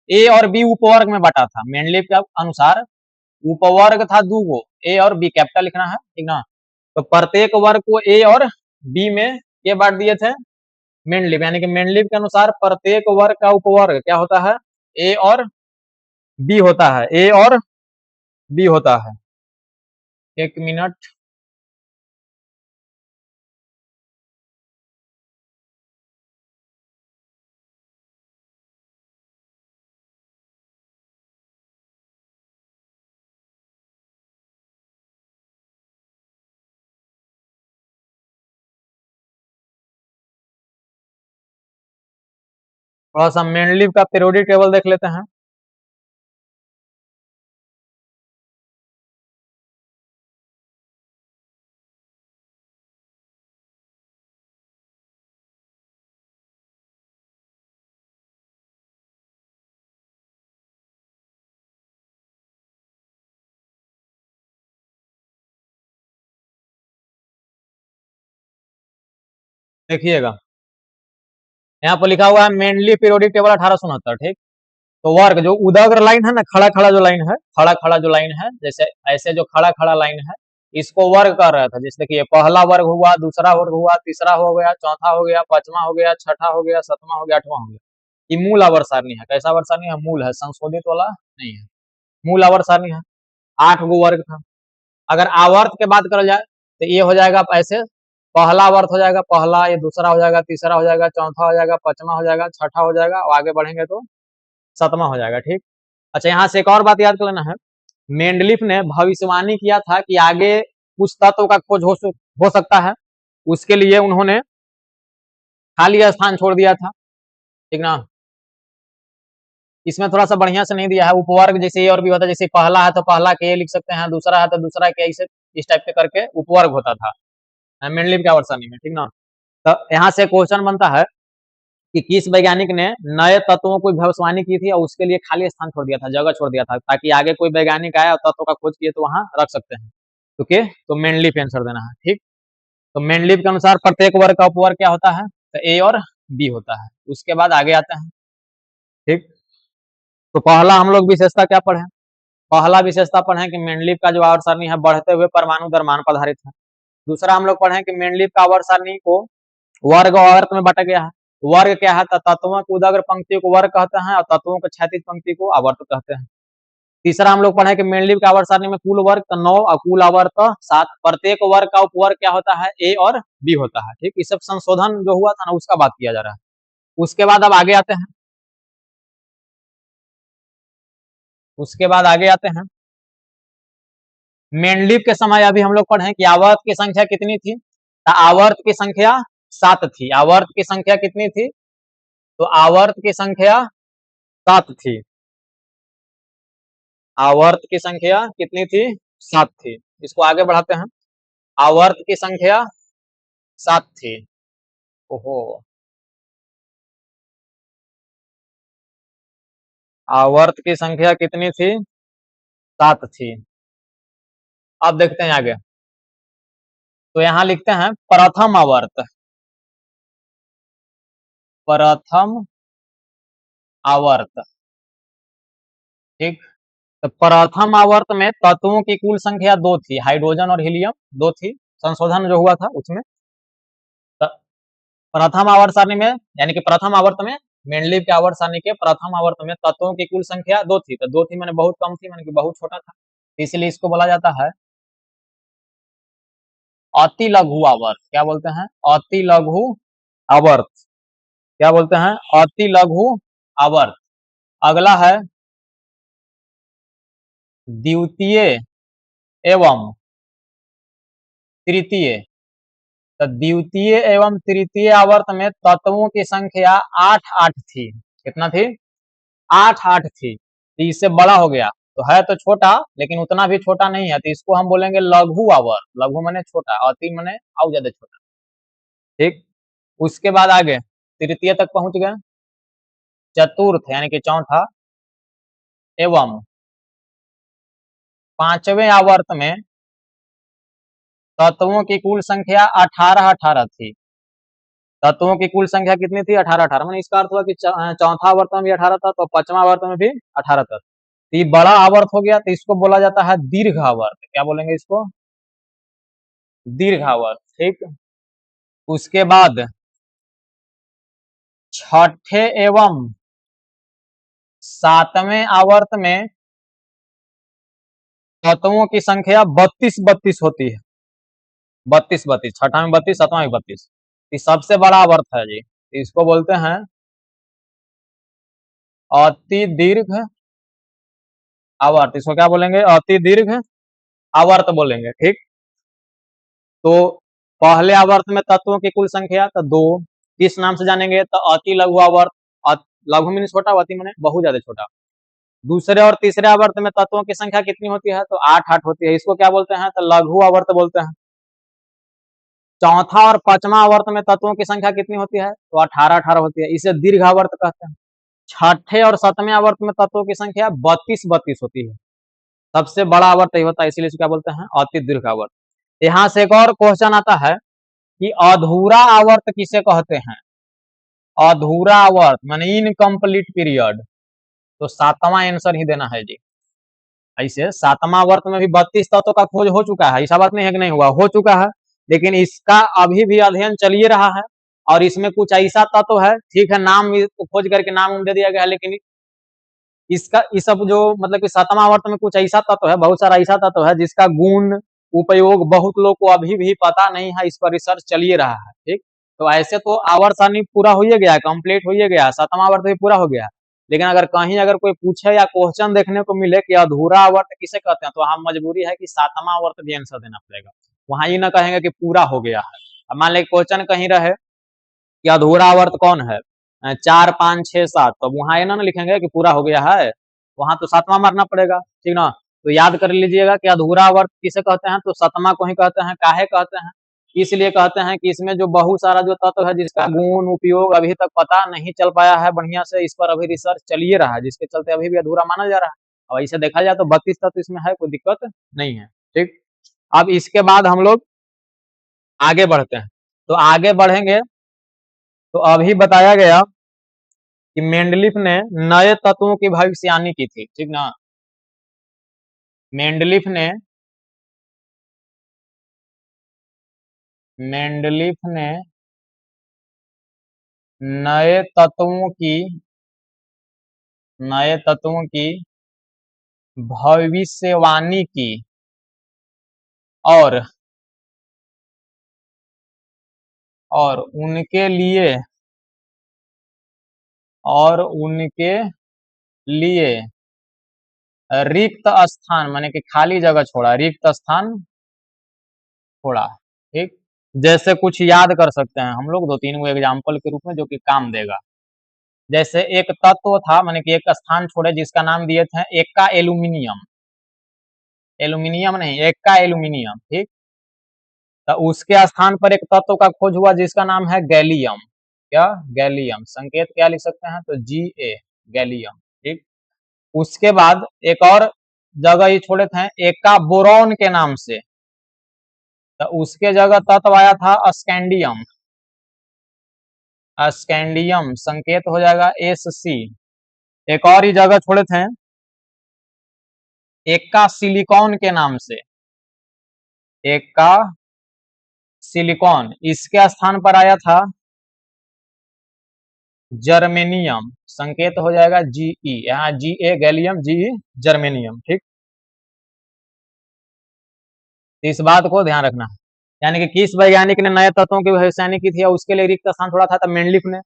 ए और बी उपवर्ग में बांटा था। मेंडलीव के अनुसार उपवर्ग था 2 गो, ए और बी, कैपिटल लिखना है, ठीक ना। तो प्रत्येक वर्ग को ए और बी में ये बांट दिए थे मेंडलीव, यानी कि मेंडलीव के अनुसार प्रत्येक वर्ग का उपवर्ग क्या होता है, ए और बी होता है, ए और बी होता है। एक मिनट, थोड़ा सा मेंडलीव का पीरियोडिक टेबल देख लेते हैं। देखिएगा यहाँ पर लिखा हुआ है मेंडलीव पीरियोडिक टेबल 1869, ठीक। तो वर्ग जो उदाग्र लाइन है ना, खड़ा खड़ा जो लाइन है, खड़ा खड़ा जो लाइन है, जैसे ऐसे जो खड़ा खड़ा लाइन है, इसको वर्ग कर रहा था। जैसे देखिए पहला वर्ग हुआ, दूसरा वर्ग हुआ, तीसरा हो गया, चौथा हो गया, पांचवा हो गया, छठा हो गया, सातवां हो गया, आठवां हो गया। ये मूल आवर्त सारणी है। कैसा आवर्त सारणी है, मूल है, संशोधित वाला नहीं है, मूल आवर्त सारणी है। 8 गो वर्ग था। अगर आवर्त के बात करा जाए तो ये हो जाएगा ऐसे, पहला वर्त हो जाएगा पहला, ये दूसरा हो जाएगा, तीसरा हो जाएगा, चौथा हो जाएगा, पांचवा हो जाएगा, छठा हो जाएगा और आगे बढ़ेंगे तो सातवां हो जाएगा, ठीक। अच्छा यहाँ से एक और बात याद कर लेना है, मेंडलीफ ने भविष्यवाणी किया था कि आगे कुछ तत्व का खोज हो सकता है, उसके लिए उन्होंने खाली स्थान छोड़ दिया था, ठीक ना। इसमें थोड़ा सा बढ़िया से नहीं दिया है, उपवर्ग जैसे ए और बी होता है, जैसे पहला है तो पहला के ए लिख सकते हैं, दूसरा है तो दूसरा के, इसे इस टाइप के करके उपवर्ग होता था मेंडलीफ के आवर्त सारणी में, ठीक ना। तो यहाँ से क्वेश्चन बनता है कि किस वैज्ञानिक ने नए तत्वों की भविष्यवाणी की थी और उसके लिए खाली स्थान छोड़ दिया था, जगह छोड़ दिया था, ताकि आगे कोई वैज्ञानिक आए और तत्वों का खोज किए तो वहां रख सकते हैं। ओके, तो मेंडलीफ आंसर देना है, ठीक। तो मेंडलीफ के अनुसार प्रत्येक वर्ग का उपवर्ग क्या होता है, तो ए और बी होता है। उसके बाद आगे आते हैं, ठीक। तो पहला हम लोग विशेषता क्या पढ़े, पहला विशेषता पढ़े कि मेंडलीफ का जो आवर्त सारणी है बढ़ते हुए परमाणु द्रव्यमान पर आधारित है। दूसरा हम लोग पढ़े कि मेंडलीफ का आवर्त सारणी को वर्ग और आवर्त में बांटा गया है। वर्ग क्या है, तो तत्वों की उदाग्र पंक्तियों को वर्ग कहते हैं और तत्वों के क्षैतिज पंक्ति को आवर्त कहते हैं। तीसरा हम लोग पढ़े कि मेंडलीव के आवर्त सारणी में कुल वर्ग 9 और कुल आवर्त 7, प्रत्येक वर्ग का उपवर्ग क्या होता है, ए और बी होता है, ठीक। ये सब संशोधन जो हुआ था ना उसका बात किया जा रहा है। उसके बाद अब आगे आते हैं, उसके बाद आगे आते हैं मेंडलीव के समय अभी हम लोग पढ़े कि आवर्त की संख्या कितनी थी, तो आवर्त की संख्या 7 थी। आवर्त की संख्या कितनी थी, तो आवर्त की संख्या 7 थी। आवर्त की संख्या कितनी थी, 7 थी। इसको आगे बढ़ाते हैं, आवर्त की संख्या 7 थी। ओहो, आवर्त की संख्या कितनी थी, 7 थी। अब देखते हैं आगे, तो यहां लिखते हैं प्रथम आवर्त, प्रथम आवर्त, ठीक। तो प्रथम आवर्त में तत्वों की कुल संख्या 2 थी, हाइड्रोजन और हीलियम 2 थी, संशोधन जो हुआ था उसमें। प्रथम आवर्त सारणी में यानी कि प्रथम आवर्त में मेंडलीव के आवर्त सारणी के प्रथम आवर्त में तत्वों की कुल संख्या 2 थी, तो 2 थी मैंने बहुत कम थी, मैंने कि बहुत छोटा था, इसलिए इसको बोला जाता है अति लघु आवर्त। क्या बोलते हैं, अति लघु आवर्त। क्या बोलते हैं, अति लघु आवर्त। अगला है द्वितीय एवं तृतीय। तो द्वितीय एवं तृतीय आवर्त में तत्वों की संख्या 8 थी। कितना थी? 8 थी। तो इससे बड़ा हो गया, तो है तो छोटा लेकिन उतना भी छोटा नहीं है, तो इसको हम बोलेंगे लघु आवर्त। लघु माने छोटा, अति माने और ज्यादा छोटा। ठीक, उसके बाद आगे तृतीय तक पहुंच गए। चतुर्थ यानी कि चौथा एवं पांचवें आवर्त में तत्वों की कुल संख्या 18 थी। तत्वों की कुल संख्या कितनी थी? 18 मैंने इसका अर्थ हुआ कि चौथा आवर्त में भी 18 था, तो पांचवा आवर्त में भी 18 था। तो ये बड़ा आवर्त हो गया, तो इसको बोला जाता है दीर्घ आवर्त। क्या बोलेंगे इसको? दीर्घ आवर्त। ठीक, उसके बाद छठे एवं सातवें आवर्त में तत्वों की संख्या 32 होती है। 32, छठा में 32, सातवां में 32। ये सबसे बड़ा आवर्त है जी। इसको बोलते हैं अति दीर्घ आवर्त। इसको क्या बोलेंगे? अति दीर्घ आवर्त बोलेंगे। ठीक, तो पहले आवर्त में तत्वों की कुल संख्या तो 2, किस नाम से जानेंगे? तो अति लघु आवर्त। लघु मीन छोटा, अति माने बहुत ज्यादा छोटा। दूसरे और तीसरे आवर्त में तत्वों की संख्या कितनी होती है? तो 8 होती है। इसको क्या बोलते हैं? तो लघु आवर्त बोलते हैं। चौथा और पांचवा आवर्त में तत्वों की संख्या कितनी होती है? तो 18 होती है। इसे दीर्घ आवर्त कहते हैं। छठे और सातवें आवर्त में तत्वों की संख्या 32 होती है। सबसे बड़ा आवर्त यही होता है, इसीलिए क्या बोलते हैं? अति दीर्घ आवर्त। यहाँ से एक और क्वेश्चन आता है कि अधूरा आवर्त किसे कहते हैं? अधूरा आवर्त माने इनकम्प्लीट पीरियड। तो सातवां आंसर ही देना है जी। ऐसे सातवां आवर्त में भी 32 तत्वों का खोज हो चुका है, ऐसा बात नहीं है कि नहीं हुआ, हो चुका है, लेकिन इसका अभी भी अध्ययन चलिए रहा है। और इसमें कुछ ऐसा तत्व है, ठीक है, नाम खोज करके नाम दे दिया गया है, लेकिन इसका इस सब जो मतलब कि सातवां आवर्त में कुछ ऐसा तत्व है, बहुत सारा ऐसा तत्व है जिसका गुण उपयोग बहुत लोग को अभी भी पता नहीं है। इस पर रिसर्च चलिए रहा है। ठीक, तो ऐसे तो आवर्त सारणी पूरा हो गया है, कंप्लीट हो गया है, सातवां आवर्त भी पूरा हो गया है। लेकिन अगर कहीं अगर कोई पूछे या क्वेश्चन देखने को मिले कि अधूरा आवर्त किसे कहते हैं, तो हम मजबूरी है कि सातवां आवर्त भी आंसर देना पड़ेगा। वहां ये ना कहेंगे कि पूरा हो गया है। अब मान लीजिए क्वेश्चन कहीं रहे कि अधूरा आवर्त कौन है, 4, 5, 6, 7, तो वहां ये ना लिखेंगे कि पूरा हो गया है, वहां तो सातवां मारना पड़ेगा। ठीक ना, तो याद कर लीजिएगा कि अधूरा आवर्त किसे कहते हैं, तो सातवां को ही कहते हैं। काहे कहते हैं? इसलिए कहते हैं कि इसमें जो बहुत सारा जो तत्व है जिसका गुण उपयोग अभी तक पता नहीं चल पाया है बढ़िया से, इस पर अभी रिसर्च चलिए रहा है, जिसके चलते अभी भी अधूरा माना जा रहा है। और इसे देखा जाए तो 32 तत्व इसमें है, कोई दिक्कत नहीं है। ठीक, अब इसके बाद हम लोग आगे बढ़ते हैं। तो आगे बढ़ेंगे तो अभी बताया गया कि मेंडलीफ ने नए तत्वों की भविष्यवाणी की थी। ठीक ना, मेंडलीफ ने नए तत्वों की भविष्यवाणी की और उनके लिए रिक्त स्थान माने कि खाली जगह छोड़ा, रिक्त स्थान छोड़ा। ठीक, जैसे कुछ याद कर सकते हैं हम लोग 2-3 वो एग्जाम्पल के रूप में जो कि काम देगा। जैसे एक तत्व था माने कि एक स्थान छोड़े जिसका नाम दिए थे एक्का एल्यूमिनियम। एल्यूमिनियम नहीं, एक्का एल्यूमिनियम। ठीक, तो उसके स्थान पर एक तत्व का खोज हुआ जिसका नाम है गैलियम। क्या? गैलियम। संकेत क्या लिख सकते हैं? तो Ga, गैलियम। ठीक, उसके बाद एक और जगह ये छोड़े थे एक्का बोरॉन के नाम से, तो उसके जगह तत्व आया था स्कैंडियम। स्कैंडियम संकेत हो जाएगा Sc। एक और ही जगह छोड़े थे एक्का सिलिकॉन के नाम से, एक्का सिलिकॉन। इसके स्थान पर आया था जर्मेनियम। संकेत हो जाएगा Ge, यहाँ Ga गैलियम, Ge जर्मेनियम। ठीक, इस बात को ध्यान रखना है। यानी कि किस वैज्ञानिक ने नए तत्वों की भविष्यवाणी की थी और उसके लिए रिक्त स्थान छोड़ा था? तो मेंडलीफ ने।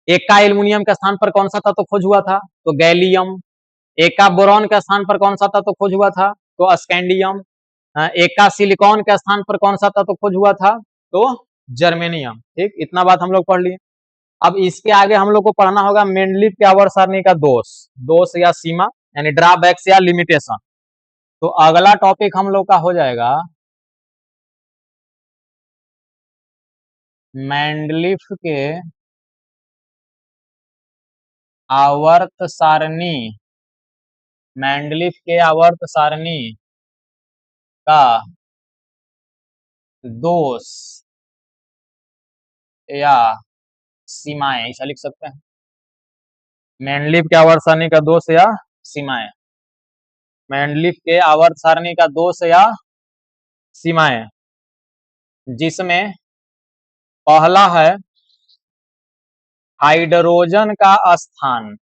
एक्का एल्यूमिनियम के स्थान पर कौन सा तत्व खोज हुआ था? तो गैलियम। एक का बोरॉन के स्थान पर कौन सा तत्व खोज हुआ था? तो स्कैंडियम। एक का सिलिकॉन के स्थान पर कौन सा तत्व खोज हुआ था? तो जर्मेनियम। ठीक, इतना बात हम लोग पढ़ लिए। अब इसके आगे हम लोग को पढ़ना होगा मेंडलीव के आवर्त सारणी का दोष, दोष या सीमा, यानी ड्रॉबैक्स या लिमिटेशन। तो अगला टॉपिक हम लोग का हो जाएगा मेंडलीव के आवर्त सारणी, मेंडलीव के आवर्त सारणी का दोष या सीमाएं, ऐसा लिख सकते हैं। मेंडलीव के आवर्त सारणी का दोष या सीमाएं, मेंडलीव के आवर्त सारणी का दोष या सीमाएं, जिसमें पहला है हाइड्रोजन का स्थान।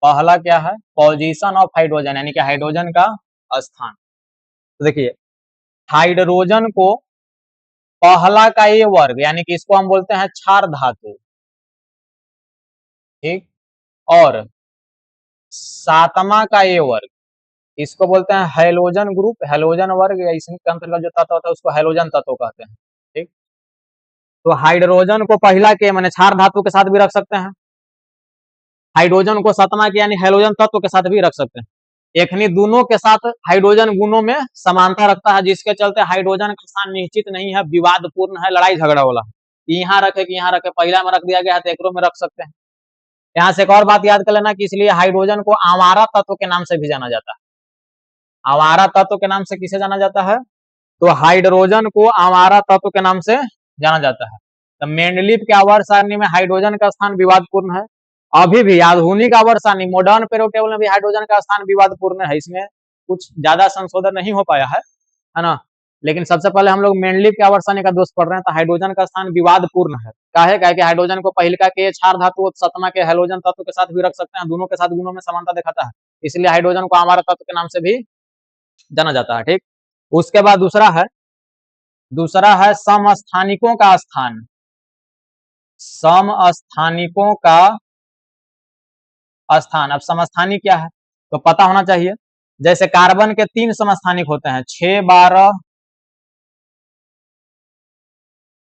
पहला क्या है? पोजीशन ऑफ हाइड्रोजन, यानी कि हाइड्रोजन का स्थान। तो देखिए हाइड्रोजन को पहला का ये वर्ग, यानी कि इसको हम बोलते हैं क्षार धातु, ठीक, और सातवां का ये वर्ग, इसको बोलते हैं हैलोजन ग्रुप, हैलोजन वर्ग, या इसके अंतर्गत जो तत्व होता है उसको हैलोजन तत्व कहते हैं। ठीक, तो हाइड्रोजन को पहला के माने क्षार धातु के साथ भी रख सकते हैं, हाइड्रोजन को सातवां के यानी हैलोजन तत्व के साथ भी रख सकते हैं। एखनी दोनों के साथ हाइड्रोजन गुणों में समानता रखता है, जिसके चलते हाइड्रोजन का स्थान निश्चित नहीं है, विवादपूर्ण है, लड़ाई झगड़ा वाला। यहाँ रखे कि यहाँ रखे, पहला में रख दिया गया है तो एकरो में रख सकते हैं। यहाँ से एक और बात याद कर लेना कि इसलिए हाइड्रोजन को आवारा तत्व के नाम से भी जाना जाता है। आवारा तत्व के नाम से किसे जाना जाता है? तो हाइड्रोजन को आवारा तत्व के नाम से जाना जाता है। तो मेंडलीव के आवर्त सारणी में हाइड्रोजन का स्थान विवादपूर्ण है। अभी भी आधुनिक आवर्त सारणी मॉडर्न पीरियोडिक टेबल में भी हाइड्रोजन का स्थान विवादपूर्ण है, इसमें कुछ ज्यादा संशोधन नहीं हो पाया है ना। लेकिन सबसे पहले हम लोग मेंडलीव के आवर्त सारणी का दोष पढ़ रहे हैं, तो हाइड्रोजन का स्थान विवादपूर्ण है। काहे कि हाइड्रोजन को पहिलका के क्षार धातु, सतमा के हैलोजन तत्व के साथ भी रख सकते हैं, दोनों के साथ गुणों में समानता दिखाता है, इसलिए हाइड्रोजन को आवारा तत्व के नाम से भी जाना जाता है। ठीक, उसके बाद दूसरा है समस्थानिकों का स्थान। समस्थानिकों का स्थान, अब समस्थानिक क्या है तो पता होना चाहिए। जैसे कार्बन के 3 समस्थानिक होते हैं, 6, 12,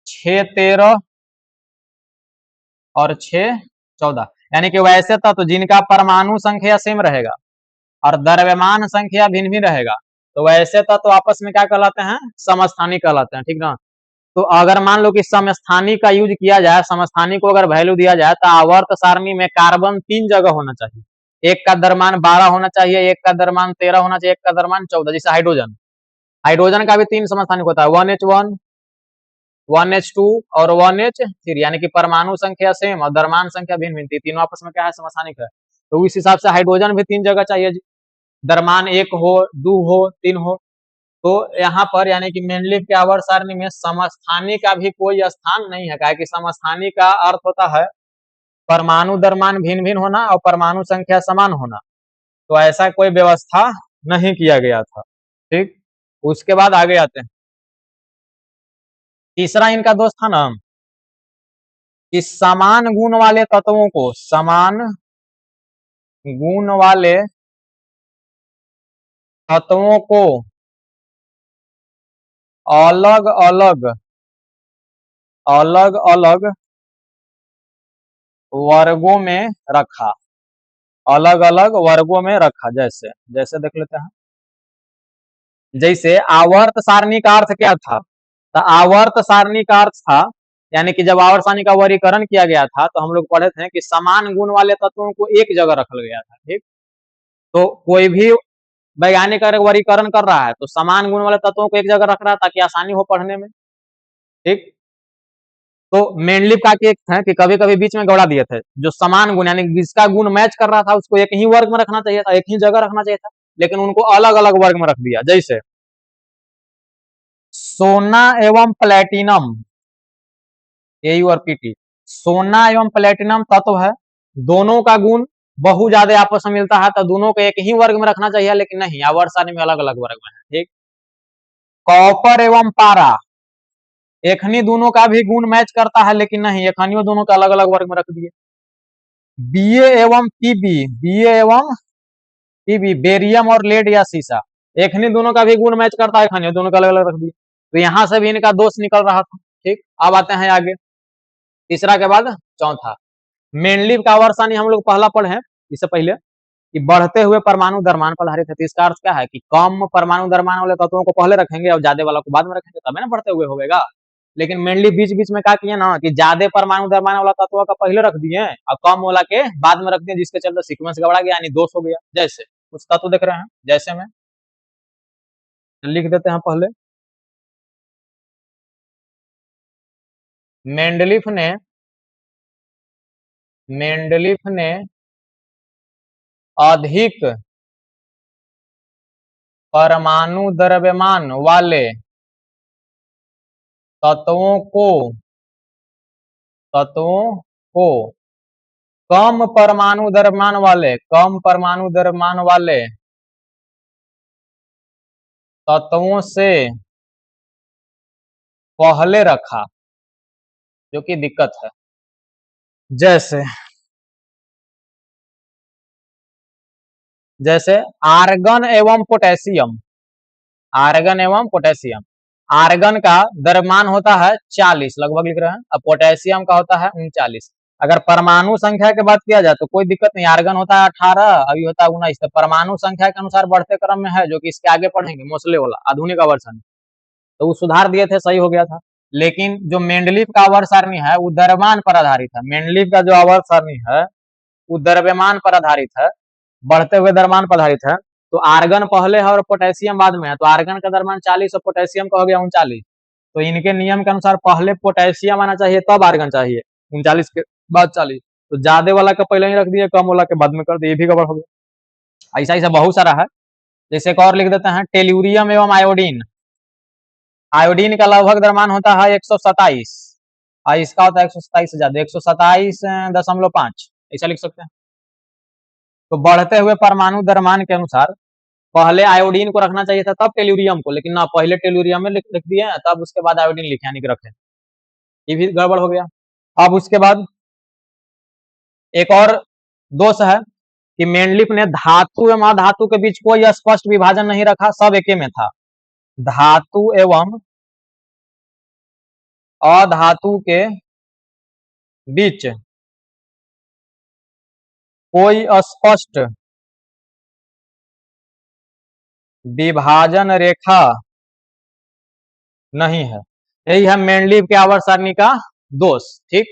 6, 13 और 6, 14, यानी कि वैसे तत्व जिनका परमाणु संख्या सेम रहेगा और द्रव्यमान संख्या भिन्न भी रहेगा, तो वैसे तत्व आपस में क्या कहलाते हैं? समस्थानिक कहलाते हैं। ठीक ना। तो अगर मान लो कि समस्थानिक का यूज किया जाए, समस्थानिक को अगर वैल्यू दिया जाए, तो आवर्त सारणी में कार्बन 3 जगह होना चाहिए। एक का द्रव्यमान 12 होना चाहिए, एक का द्रव्यमान 13 होना चाहिए, एक का द्रव्यमान 14। जैसे हाइड्रोजन का भी 3 समस्थानिक होता है, 1H1, 1H2 और 1H3, यानी कि परमाणु संख्या सेम और द्रव्यमान संख्या भिन्न भिन्न, तीनों आपस में क्या है? समस्थानिक है। तो इस हिसाब से हाइड्रोजन भी 3 जगह चाहिए, द्रव्यमान 1 हो, 2 हो, 3 हो। तो यहाँ पर यानी कि मेंडलीव के आवर्त सारणी में समस्थानिक का भी कोई स्थान नहीं है, क्या कि समस्थानिक का अर्थ होता है परमाणु द्रव्यमान भिन्न भिन्न होना और परमाणु संख्या समान होना। तो ऐसा कोई व्यवस्था नहीं किया गया था। ठीक, उसके बाद आगे आते हैं। तीसरा इनका दोष था ना कि समान गुण वाले तत्वों को, समान गुण वाले तत्वों को अलग अलग वर्गों में रखा, अलग अलग वर्गों में रखा। जैसे देख लेते हैं। जैसे आवर्त सारणी का अर्थ क्या था? तो आवर्त सारणी का अर्थ था, यानी कि जब आवर्त सारणी का वर्गीकरण किया गया था तो हम लोग पढ़े थे कि समान गुण वाले तत्वों को एक जगह रखा गया था। ठीक, तो कोई भी वैज्ञानिक अगर वर्गीकरण कर रहा है तो समान गुण वाले तत्वों को एक जगह रख रहा है ताकि आसानी हो पढ़ने में। ठीक, तो मेंडलीव का एक है कि कभी कभी बीच में गौड़ा दिए थे, जो समान गुण यानी जिसका गुण मैच कर रहा था उसको एक ही वर्ग में रखना चाहिए था, एक ही जगह रखना चाहिए था, लेकिन उनको अलग अलग वर्ग में रख दिया। जैसे सोना एवं प्लेटिनम, एयू और पीटी, सोना एवं प्लेटिनम तत्व है, दोनों का गुण बहुत ज्यादा आपस में मिलता है, तो दोनों को एक ही वर्ग में रखना चाहिए, लेकिन नहीं, आवर्त सारणी में अलग अलग वर्ग में है। ठीक, कॉपर एवं पारा, एखनी दोनों का भी गुण मैच करता है, लेकिन नहीं, एखनियों दोनों का अलग अलग वर्ग में रख दिए। बीए एवं पीबी, बीए एवं पीबी, बेरियम और लेड या सीसा, एक नहीं दोनों का भी गुण मैच करता है, खाने दोनों का अलग अलग रख दिया, तो यहाँ से भी इनका दोष निकल रहा था। ठीक, अब आते हैं आगे, तीसरा के बाद चौथा, मेनलीव का वर्षानी हम लोग पहला पढ़े हैं इससे पहले कि बढ़ते हुए परमाणु द्रव्यमान पर आधारित है। तो इसका अर्थ क्या है कि कम परमाणु द्रव्यमान वाले तत्वों को पहले रखेंगे और ज्यादा वाला को बाद में रखेंगे, तब ना बढ़ते हुए होगा। लेकिन मेनली बीच बीच में क्या किए ना कि ज्यादा परमाणु द्रव्यमान वाला तत्व का पहले रख दिए और कम वाला के बाद में रख दिए, जिसके चलते सीक्वेंस गड़बड़ा गया, यानी दोष हो गया। जैसे कुछ तत्व देख रहे हैं, जैसे में लिख देते हैं पहले, मेंडलीफ ने अधिक परमाणु द्रव्यमान वाले तत्वों को कम परमाणु द्रव्यमान वाले तत्वों से पहले रखा, जो कि दिक्कत है। जैसे आर्गन एवं पोटेशियम, आर्गन का द्रव्यमान होता है 40 लगभग लिख रहे हैं, अब पोटेशियम का होता है 39। अगर परमाणु संख्या की बात किया जाए तो कोई दिक्कत नहीं, आर्गन होता है 18, अभी होता है 19, तो परमाणु संख्या के अनुसार बढ़ते क्रम में है, जो कि इसके आगे पढ़ेंगे मोस्ले वाला आधुनिक आवर्त सारणी, तो वो सुधार दिए थे, सही हो गया था। लेकिन जो मेंडलीव का आवर्त सारणी है वो द्रव्यमान पर आधारित है, मेंडलीव का जो आवर्त सारणी है वो द्रव्यमान पर आधारित है, बढ़ते हुए द्रव्यमान पर आधारित है। तो आर्गन पहले है और पोटेशियम बाद में है, तो आर्गन का द्रव्यमान 40 और पोटेशियम का हो गया 39, तो इनके नियम के अनुसार पहले पोटेशियम आना चाहिए तब आर्गन चाहिए, 39 के बाद 40, तो ज्यादा वाला का पहले ही रख दिए, कम वाला के बाद में कर दिए, ये भी गड़बड़ हो गया। ऐसा ऐसा बहुत सारा है, जैसे एक और लिख देते हैं, टेल्यूरियम एवं आयोडीन, आयोडीन का लगभग द्रव्यमान होता है 127 और इसका होता है 127 से ज्यादा 127.5, ऐसा लिख सकते हैं। तो बढ़ते हुए परमाणु द्रव्यमान के अनुसार पहले आयोडीन को रखना चाहिए था तब टेल्यूरियम को, लेकिन ना पहले टेल्यूरियम में लिख दिए तब उसके बाद आयोडीन लिखे, यानी कि रखे, ये भी गड़बड़ हो गया। अब उसके बाद एक और दोष है कि मेनलिफ ने धातु एवं अधातु के बीच कोई स्पष्ट विभाजन नहीं रखा, सब एके में था, धातु एवं अधातु के बीच कोई स्पष्ट विभाजन रेखा नहीं है, यही है मेंडलीव के आवर्त सारणी का दोष। ठीक,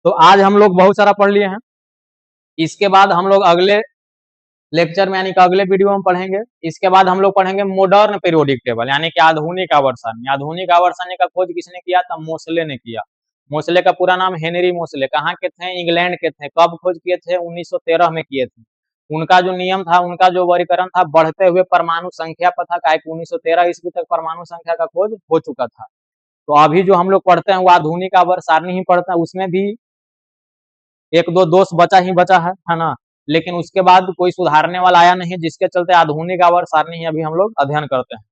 तो आज हम लोग बहुत सारा पढ़ लिए हैं, इसके बाद हम लोग अगले लेक्चर में यानी कि अगले वीडियो में पढ़ेंगे, इसके बाद हम लोग पढ़ेंगे मॉडर्न पीरियोडिक टेबल, यानी कि आधुनिक आवर्त सारणी। आधुनिक आवर्त सारणी का खोज किसने किया था? मोसले ने किया। मोसले का पूरा नाम हेनरी मोसले, कहाँ के थे? इंग्लैंड के थे। कब खोज किए थे? 1913 में किए थे। उनका जो नियम था, उनका जो वर्गीकरण था, बढ़ते हुए परमाणु संख्या पर था, काहे 1913 ईस्वी तक परमाणु संख्या का खोज हो चुका था। तो अभी जो हम लोग पढ़ते हैं वो आधुनिक आवर्त सारणी ही पढ़ते हैं, उसमें भी एक दो दोष बचा ही बचा है ना, लेकिन उसके बाद कोई सुधारने वाला आया नहीं, जिसके चलते आधुनिक आवर्त सारणी ही अभी हम लोग अध्ययन करते हैं।